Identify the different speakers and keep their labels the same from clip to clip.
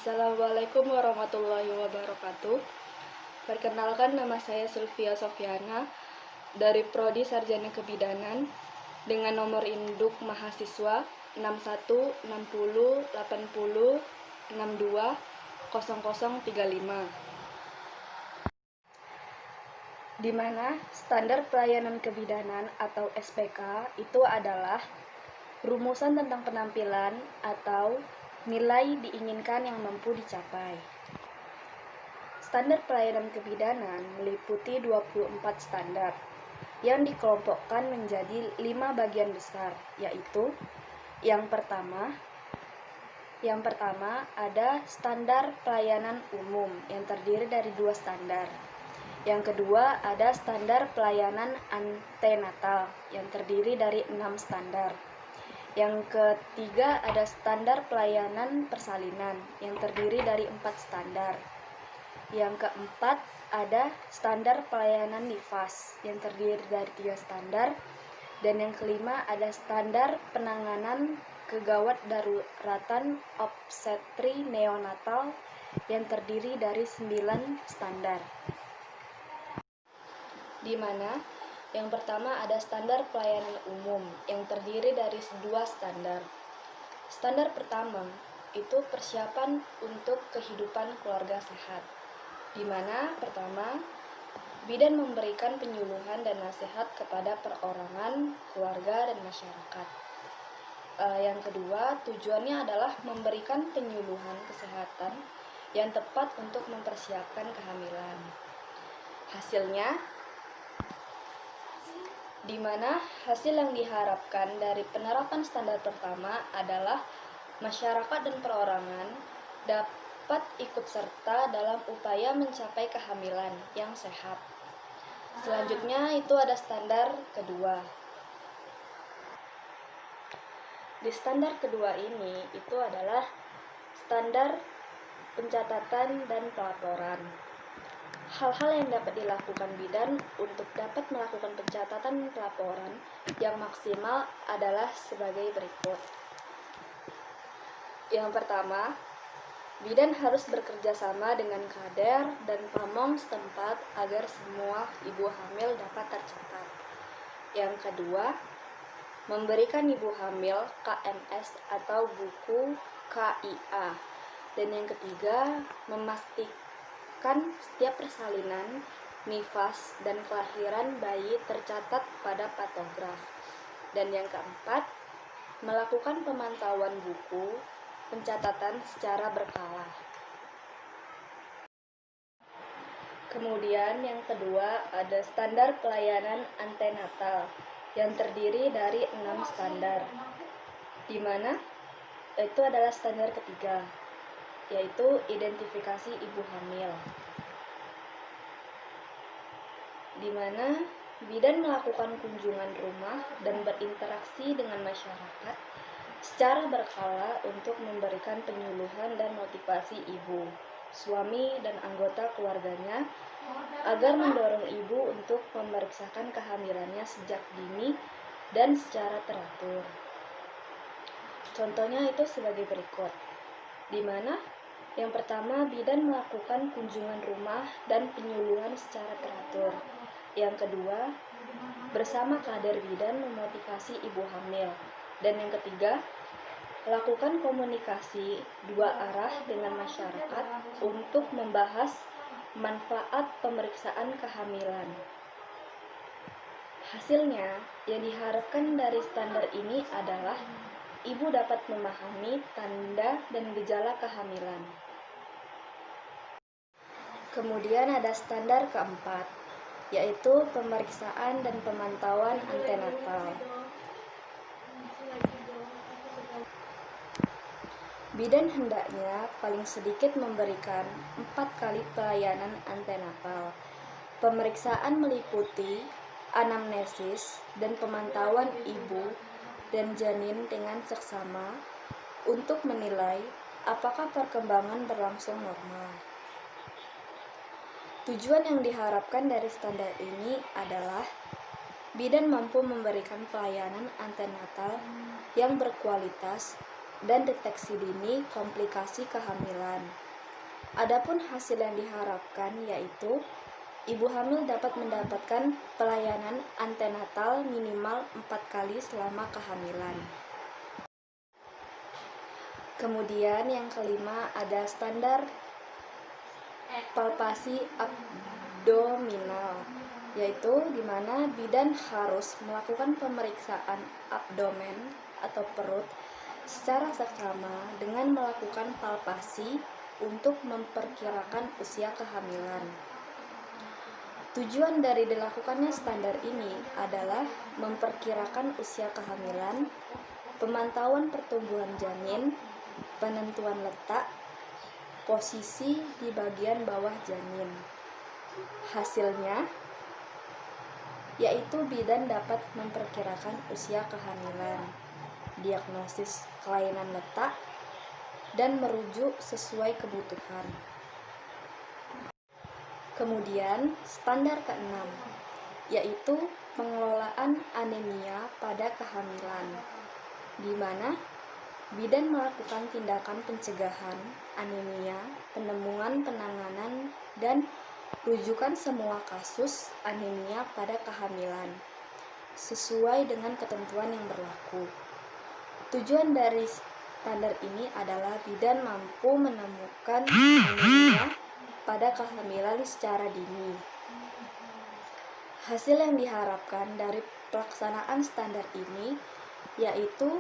Speaker 1: Assalamualaikum warahmatullahi wabarakatuh. Perkenalkan, nama saya Sylvia Sofiana dari Prodi Sarjana Kebidanan dengan nomor induk mahasiswa 616080620035, di mana standar pelayanan kebidanan atau SPK itu adalah rumusan tentang penampilan atau nilai diinginkan yang mampu dicapai. Standar pelayanan kebidanan meliputi 24 standar yang dikelompokkan menjadi 5 bagian besar, yaitu yang pertama ada standar pelayanan umum yang terdiri dari 2 standar. Yang kedua ada standar pelayanan antenatal yang terdiri dari 6 standar. Yang ketiga ada standar pelayanan persalinan yang terdiri dari 4 standar. Yang keempat ada standar pelayanan nifas yang terdiri dari 3 standar. Dan yang kelima ada standar penanganan kegawat daruratan obstetri neonatal yang terdiri dari 9 standar. Di mana yang pertama ada standar pelayanan umum yang terdiri dari 2 standar. Standar pertama itu persiapan untuk kehidupan keluarga sehat, di mana pertama bidan memberikan penyuluhan dan nasihat kepada perorangan, keluarga, dan masyarakat. Yang kedua, tujuannya adalah memberikan penyuluhan kesehatan yang tepat untuk mempersiapkan kehamilan. Hasilnya, di mana hasil yang diharapkan dari penerapan standar pertama adalah masyarakat dan perorangan dapat ikut serta dalam upaya mencapai kehamilan yang sehat. Selanjutnya itu ada standar kedua. Di standar kedua ini itu adalah standar pencatatan dan pelaporan. Hal-hal yang dapat dilakukan bidan untuk dapat melakukan pencatatan dan pelaporan yang maksimal adalah sebagai berikut. Yang pertama, bidan harus bekerja sama dengan kader dan pamong setempat agar semua ibu hamil dapat tercatat. Yang kedua, memberikan ibu hamil KMS atau buku KIA. Dan yang ketiga, memastikan setiap persalinan, nifas, dan kelahiran bayi tercatat pada patograf. Dan yang keempat, melakukan pemantauan buku pencatatan secara berkala. Kemudian yang kedua ada standar pelayanan antenatal yang terdiri dari 6 standar, di mana itu adalah standar ketiga, yaitu identifikasi ibu hamil, di mana bidan melakukan kunjungan rumah dan berinteraksi dengan masyarakat secara berkala untuk memberikan penyuluhan dan motivasi ibu, suami, dan anggota keluarganya agar mendorong ibu untuk memeriksakan kehamilannya sejak dini dan secara teratur. Contohnya itu sebagai berikut, di mana yang pertama, bidan melakukan kunjungan rumah dan penyuluhan secara teratur. Yang kedua, bersama kader bidan memotivasi ibu hamil. Dan yang ketiga, lakukan komunikasi 2 arah dengan masyarakat untuk membahas manfaat pemeriksaan kehamilan. Hasilnya, yang diharapkan dari standar ini adalah ibu dapat memahami tanda dan gejala kehamilan. Kemudian ada standar keempat, yaitu pemeriksaan dan pemantauan antenatal. Bidan hendaknya paling sedikit memberikan 4 kali pelayanan antenatal. Pemeriksaan meliputi anamnesis dan pemantauan ibu dan janin dengan seksama untuk menilai apakah perkembangan berlangsung normal. Tujuan yang diharapkan dari standar ini adalah bidan mampu memberikan pelayanan antenatal yang berkualitas dan deteksi dini komplikasi kehamilan. Adapun hasil yang diharapkan yaitu ibu hamil dapat mendapatkan pelayanan antenatal minimal 4 kali selama kehamilan. Kemudian yang kelima ada standar palpasi abdominal, yaitu di mana bidan harus melakukan pemeriksaan abdomen atau perut secara seksama dengan melakukan palpasi untuk memperkirakan usia kehamilan. Tujuan dari dilakukannya standar ini adalah memperkirakan usia kehamilan, pemantauan pertumbuhan janin, penentuan letak, posisi di bagian bawah janin. Hasilnya yaitu bidan dapat memperkirakan usia kehamilan, diagnosis kelainan letak, dan merujuk sesuai kebutuhan. Kemudian standar keenam yaitu pengelolaan anemia pada kehamilan, di mana bidan melakukan tindakan pencegahan anemia, penemuan, penanganan, dan rujukan semua kasus anemia pada kehamilan sesuai dengan ketentuan yang berlaku. Tujuan dari standar ini adalah bidan mampu menemukan anemia pada kehamilan secara dini. Hasil yang diharapkan dari pelaksanaan standar ini yaitu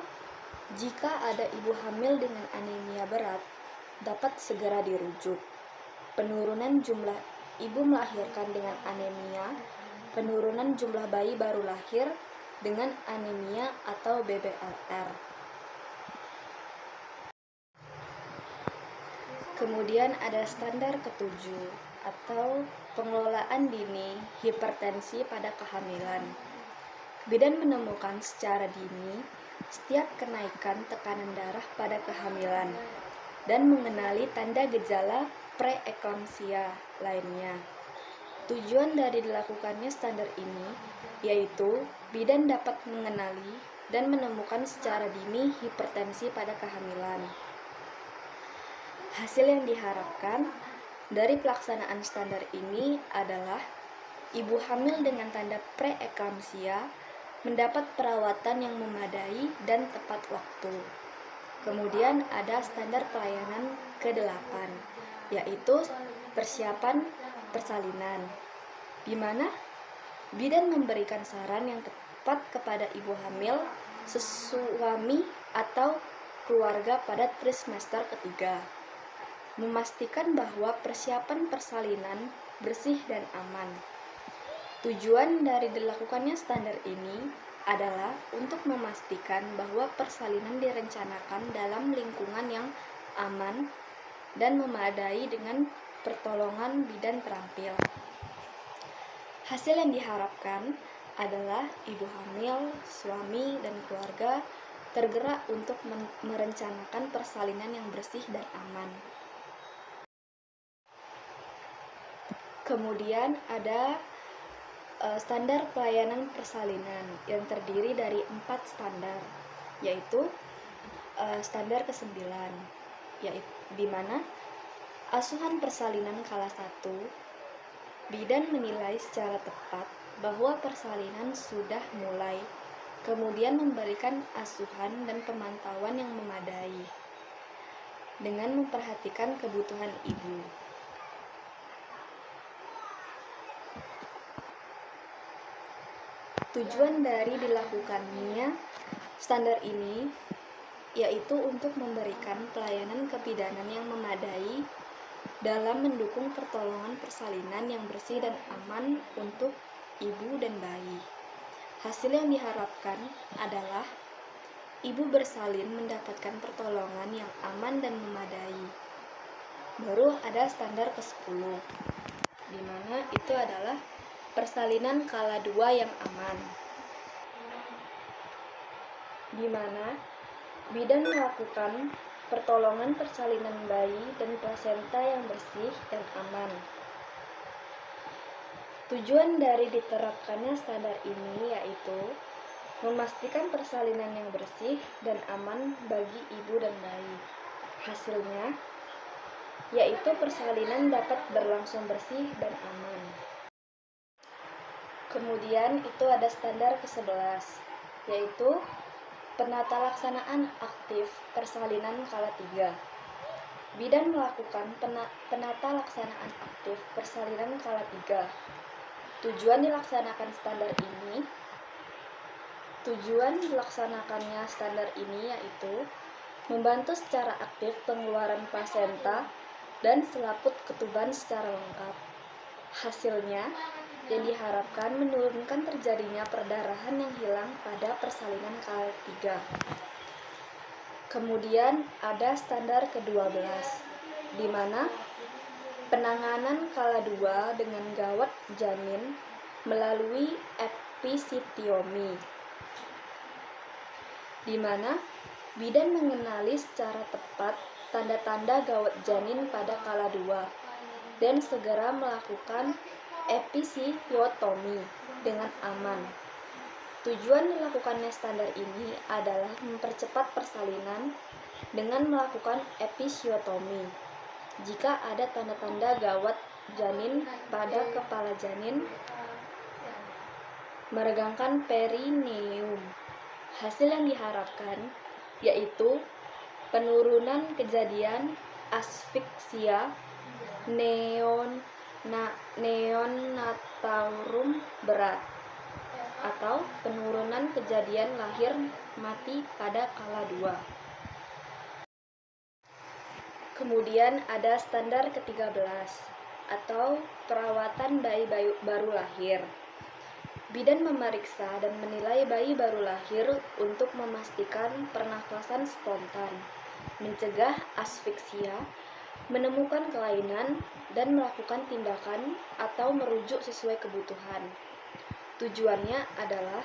Speaker 1: jika ada ibu hamil dengan anemia berat dapat segera dirujuk, penurunan jumlah ibu melahirkan dengan anemia, penurunan jumlah bayi baru lahir dengan anemia atau BBLR. Kemudian ada standar ketujuh atau pengelolaan dini hipertensi pada kehamilan. Bidan menemukan secara dini setiap kenaikan tekanan darah pada kehamilan dan mengenali tanda gejala preeklamsia lainnya. Tujuan dari dilakukannya standar ini yaitu bidan dapat mengenali dan menemukan secara dini hipertensi pada kehamilan. Hasil yang diharapkan dari pelaksanaan standar ini adalah ibu hamil dengan tanda preeklamsia mendapat perawatan yang memadai dan tepat waktu. Kemudian ada standar pelayanan ke-8, yaitu persiapan persalinan, di mana bidan memberikan saran yang tepat kepada ibu hamil, suami, atau keluarga pada trimester ketiga. Memastikan bahwa persiapan persalinan bersih dan aman. Tujuan dari dilakukannya standar ini adalah untuk memastikan bahwa persalinan direncanakan dalam lingkungan yang aman dan memadai dengan pertolongan bidan terampil. Hasil yang diharapkan adalah ibu hamil, suami, dan keluarga tergerak untuk merencanakan persalinan yang bersih dan aman. Kemudian ada standar pelayanan persalinan yang terdiri dari 4 standar, yaitu standar ke-9, yaitu di mana asuhan persalinan kala 1, bidan menilai secara tepat bahwa persalinan sudah mulai, kemudian memberikan asuhan dan pemantauan yang memadai dengan memperhatikan kebutuhan ibu. Tujuan dari dilakukannya standar ini yaitu untuk memberikan pelayanan kebidanan yang memadai dalam mendukung pertolongan persalinan yang bersih dan aman untuk ibu dan bayi. Hasil yang diharapkan adalah ibu bersalin mendapatkan pertolongan yang aman dan memadai. Baru ada standar ke-10, di mana itu adalah persalinan kala 2 yang aman, di mana bidan melakukan pertolongan persalinan bayi dan plasenta yang bersih dan aman. Tujuan dari diterapkannya standar ini yaitu memastikan persalinan yang bersih dan aman bagi ibu dan bayi. Hasilnya, yaitu persalinan dapat berlangsung bersih dan aman. Kemudian itu ada standar ke-11, yaitu penata laksanaan aktif persalinan kala 3. Bidan melakukan penata laksanaan aktif persalinan kala 3. Tujuan dilaksanakannya standar ini yaitu membantu secara aktif pengeluaran plasenta dan selaput ketuban secara lengkap. Hasilnya, yang diharapkan menurunkan terjadinya perdarahan yang hilang pada persalinan kala 3. Kemudian ada standar ke-12, di mana penanganan kala 2 dengan gawat janin melalui episiotomi, di mana bidan mengenali secara tepat tanda-tanda gawat janin pada kala 2 dan segera melakukan episiotomi dengan aman. Tujuan dilakukannya standar ini adalah mempercepat persalinan dengan melakukan episiotomi. Jika ada tanda-tanda gawat janin pada kepala janin, meregangkan perineum. Hasil yang diharapkan yaitu penurunan kejadian asfiksia neonatorum berat atau penurunan kejadian lahir mati pada kala 2. Kemudian ada standar ke-13 atau perawatan bayi baru lahir. Bidan memeriksa dan menilai bayi baru lahir untuk memastikan pernafasan spontan, mencegah asfiksia, menemukan kelainan, dan melakukan tindakan atau merujuk sesuai kebutuhan. Tujuannya adalah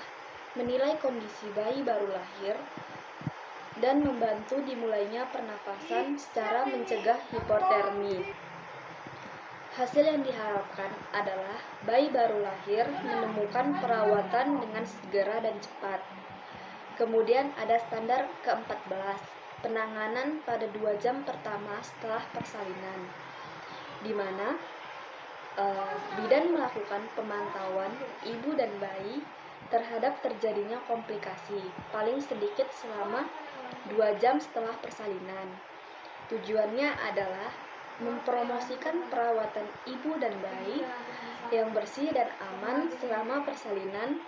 Speaker 1: menilai kondisi bayi baru lahir dan membantu dimulainya pernafasan secara mencegah hipotermi. Hasil yang diharapkan adalah bayi baru lahir menemukan perawatan dengan segera dan cepat. Kemudian ada standar ke-14, penanganan pada 2 jam pertama setelah persalinan, di mana bidan melakukan pemantauan ibu dan bayi terhadap terjadinya komplikasi paling sedikit selama 2 jam setelah persalinan. Tujuannya adalah mempromosikan perawatan ibu dan bayi yang bersih dan aman selama persalinan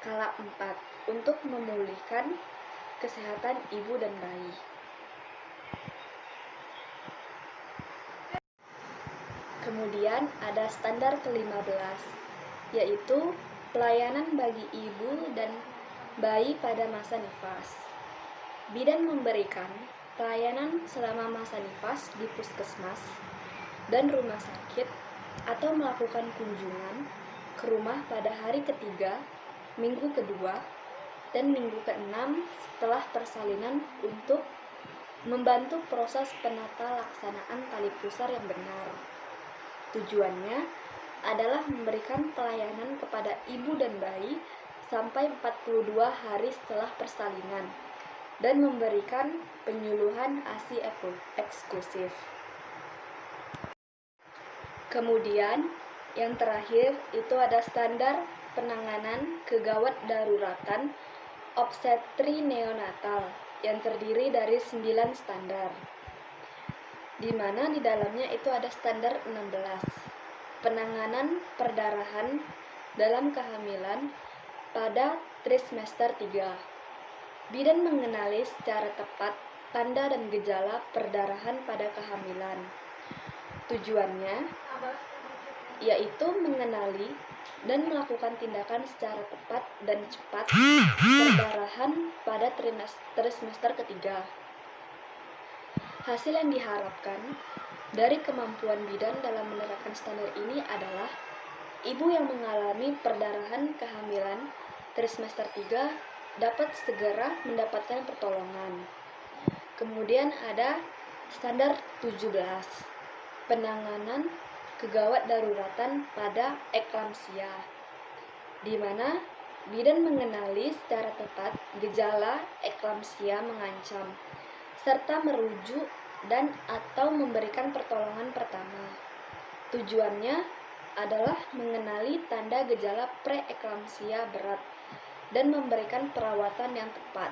Speaker 1: kala 4 untuk memulihkan kesehatan ibu dan bayi. Kemudian ada standar ke-15, yaitu pelayanan bagi ibu dan bayi pada masa nifas. Bidan memberikan pelayanan selama masa nifas di puskesmas dan rumah sakit atau melakukan kunjungan ke rumah pada hari ketiga, minggu kedua, dan minggu ke-6 setelah persalinan untuk membantu proses penata laksanaan tali pusar yang benar. Tujuannya adalah memberikan pelayanan kepada ibu dan bayi sampai 42 hari setelah persalinan dan memberikan penyuluhan ASI eksklusif. Kemudian, yang terakhir itu ada standar penanganan kegawat daruratan obstetri neonatal yang terdiri dari 9 standar, di mana di dalamnya itu ada standar 16, penanganan perdarahan dalam kehamilan pada trimester 3. Bidan mengenali secara tepat tanda dan gejala perdarahan pada kehamilan. Tujuannya yaitu mengenali dan melakukan tindakan secara tepat dan cepat perdarahan pada trimester ketiga. Hasil yang diharapkan dari kemampuan bidan dalam menerapkan standar ini adalah ibu yang mengalami perdarahan kehamilan trimester 3 dapat segera mendapatkan pertolongan. Kemudian ada standar 17, penanganan kegawat daruratan pada eklamsia, di mana Bidan mengenali secara tepat gejala eklamsia mengancam, serta merujuk dan atau memberikan pertolongan pertama. Tujuannya adalah mengenali tanda gejala preeklamsia berat dan memberikan perawatan yang tepat.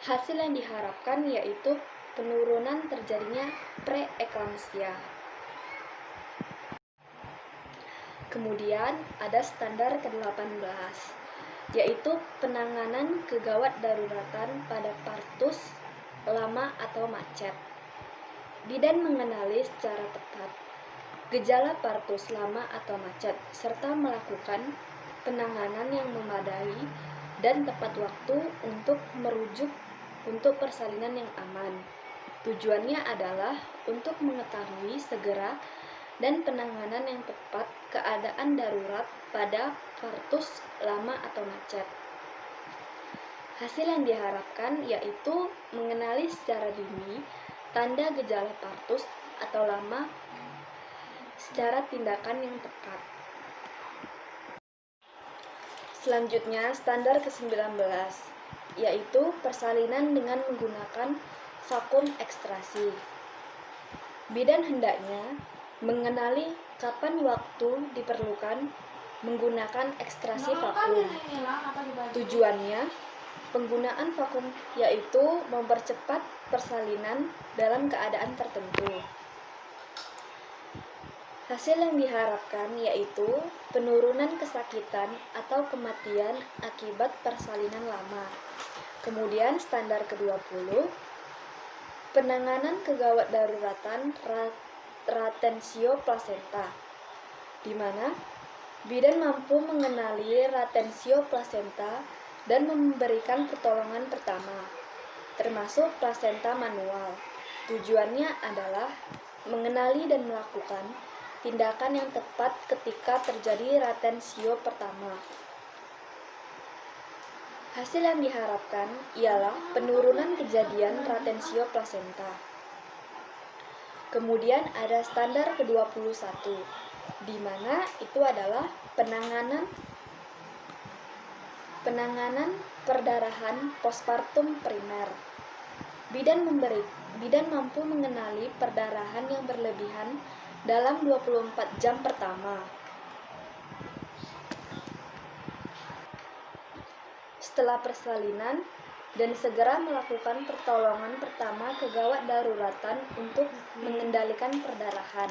Speaker 1: Hasil yang diharapkan yaitu penurunan terjadinya preeklamsia. Kemudian ada standar ke-18, yaitu penanganan kegawat daruratan pada partus lama atau macet. Bidan mengenali secara tepat gejala partus lama atau macet, serta melakukan penanganan yang memadai dan tepat waktu untuk merujuk untuk persalinan yang aman. Tujuannya adalah untuk mengetahui segera dan penanganan yang tepat keadaan darurat pada partus lama atau macet. Hasil yang diharapkan yaitu mengenali secara dini tanda gejala partus atau lama secara tindakan yang tepat. Selanjutnya, standar ke-19, yaitu persalinan dengan menggunakan vakum ekstrasi. Bidan hendaknya mengenali kapan waktu diperlukan menggunakan ekstrasi vakum. Tujuannya, penggunaan vakum yaitu mempercepat persalinan dalam keadaan tertentu. Hasil yang diharapkan yaitu penurunan kesakitan atau kematian akibat persalinan lama. Kemudian standar ke-20, penanganan kegawat daruratan ratensio plasenta, di mana bidan mampu mengenali ratensio plasenta dan memberikan pertolongan pertama, termasuk plasenta manual. Tujuannya adalah mengenali dan melakukan tindakan yang tepat ketika terjadi ratensio pertama. Hasil yang diharapkan ialah penurunan kejadian ratensio plasenta. Kemudian ada standar ke-21, di mana itu adalah penanganan perdarahan postpartum primer. Bidan mampu mengenali perdarahan yang berlebihan dalam 24 jam pertama. Setelah persalinan, dan segera melakukan pertolongan pertama kegawat daruratan untuk mengendalikan perdarahan.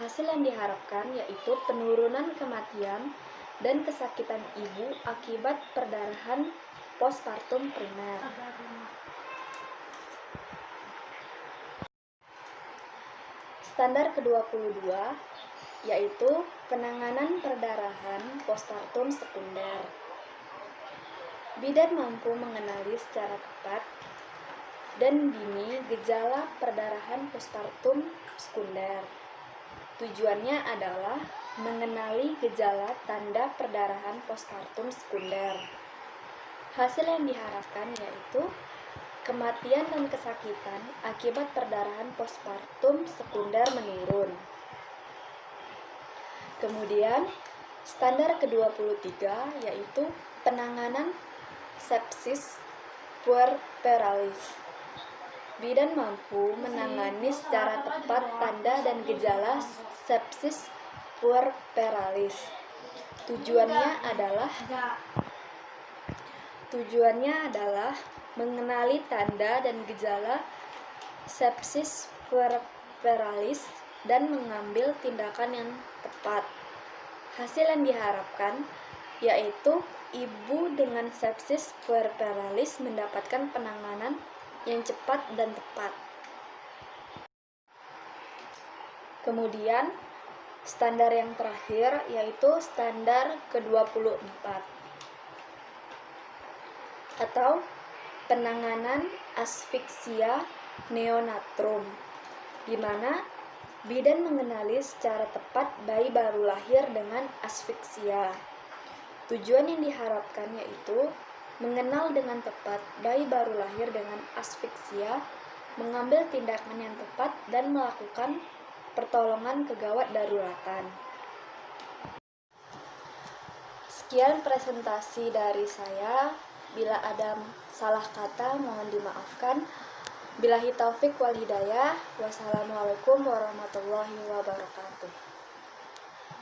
Speaker 1: Hasil yang diharapkan yaitu penurunan kematian dan kesakitan ibu akibat perdarahan postpartum primer. Standar ke-22 yaitu penanganan perdarahan postpartum sekunder. Bidan mampu mengenali secara tepat dan dini gejala perdarahan postpartum sekunder. Tujuannya adalah mengenali gejala tanda perdarahan postpartum sekunder. Hasil yang diharapkan yaitu kematian dan kesakitan akibat perdarahan postpartum sekunder menurun. Kemudian, standar ke-23 yaitu penanganan sepsis puerperalis. Bidan mampu menangani secara tepat tanda dan gejala sepsis puerperalis. Tujuannya adalah mengenali tanda dan gejala sepsis puerperalis dan mengambil tindakan yang tepat. Hasil yang diharapkan yaitu ibu dengan sepsis puerperalis mendapatkan penanganan yang cepat dan tepat. Kemudian, standar yang terakhir yaitu standar ke-24 atau penanganan asfiksia neonatrum, di mana bidan mengenali secara tepat bayi baru lahir dengan asfiksia. Tujuan yang diharapkan yaitu mengenal dengan tepat bayi baru lahir dengan asfiksia, mengambil tindakan yang tepat, dan melakukan pertolongan kegawat daruratan. Sekian presentasi dari saya. Bila ada salah kata, mohon dimaafkan. Billahi taufik wal hidayah. Wassalamualaikum warahmatullahi wabarakatuh.